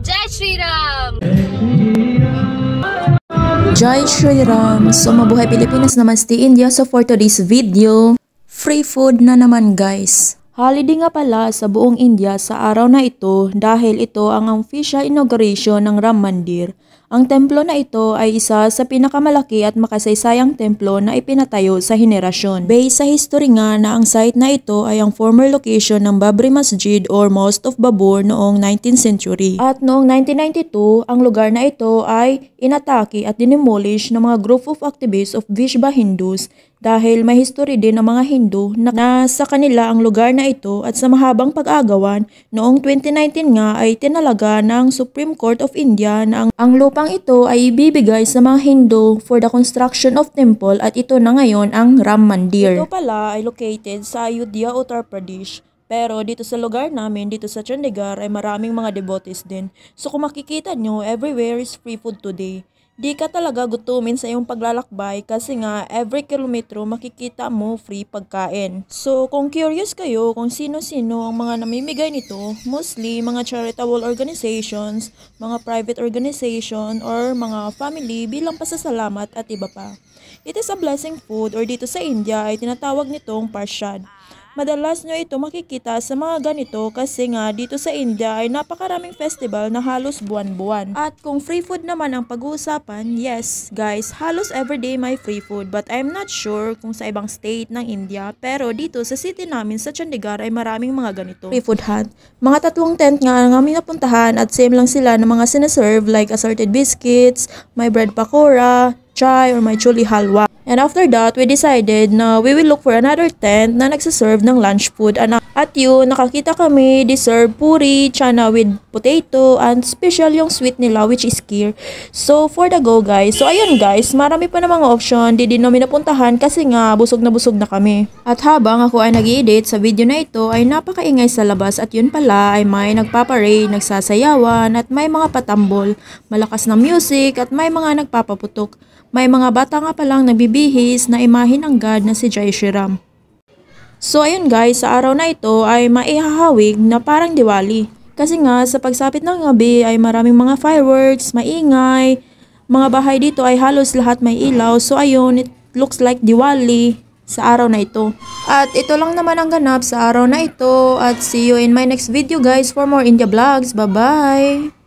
Jai Shri Ram! Jai Shri Ram! So mabuhay Pilipinas, namaste India. So for today's video, free food na naman guys. Holiday nga pala sa buong India sa araw na ito dahil ito ang official inauguration ng Ram Mandir. Ang templo na ito ay isa sa pinakamalaki at makasaysayang templo na ipinatayo sa henerasyon. Based sa history nga na ang site na ito ay ang former location ng Babri Masjid or Mosque of Babur noong 19th century. At noong 1992, ang lugar na ito ay inatake at dinemolish ng mga group of activists of Vishva Hindus dahil may history din ng mga Hindu na sa kanila ang lugar na ito at sa mahabang pag-agawan, noong 2019 nga ay tinalaga ng Supreme Court of India na ang lupang ito ay ibibigay sa mga Hindu for the construction of temple at ito na ngayon ang Ram Mandir. Ito pala ay located sa Ayodhya, Uttar Pradesh. Pero dito sa lugar namin, dito sa Chandigarh ay maraming mga devotees din. So kung makikita nyo, everywhere is free food today. Di ka talaga gutumin sa iyong paglalakbay kasi nga every kilometro makikita mo free pagkain. So kung curious kayo kung sino-sino ang mga namimigay nito, mostly mga charitable organizations, mga private organization, or mga family bilang pasasalamat at iba pa. It is a blessing food or dito sa India ay tinatawag nitong parshad. Madalas nyo ito makikita sa mga ganito kasi nga dito sa India ay napakaraming festival na halos buwan-buwan. At kung free food naman ang pag-uusapan, yes guys, halos everyday may free food. But I'm not sure kung sa ibang state ng India, pero dito sa city namin sa Chandigarh ay maraming mga ganito. Free food hut. Mga 3 tent nga ang aming napuntahan at same lang sila ng mga sineserve like assorted biscuits, may bread pakora, chai, or may chuli halwa. And after that, we decided na we will look for another tent na nagsaserve ng lunch food. At yun, nakakita kami, they serve puri, chana with potato, and special yung sweet nila which is kheer. So, for the go guys. So, ayun guys, marami pa na mga option. Di din namin napuntahan kasi nga busog na kami. At habang ako ay nag-i-edit sa video na ito, ay napakaingay sa labas. At yun pala ay may nagpaparade, nagsasayawan, at may mga patambol, malakas na music, at may mga nagpapaputok. May mga bata nga palang nagbibihis na imahe ng God na si Jai Shri Ram. So ayun guys, sa araw na ito ay maihahawig na parang Diwali. Kasi nga sa pagsapit ng gabi ay maraming mga fireworks, maingay, mga bahay dito ay halos lahat may ilaw. So ayun, it looks like Diwali sa araw na ito. At ito lang naman ang ganap sa araw na ito. At see you in my next video guys for more India vlogs. Bye bye!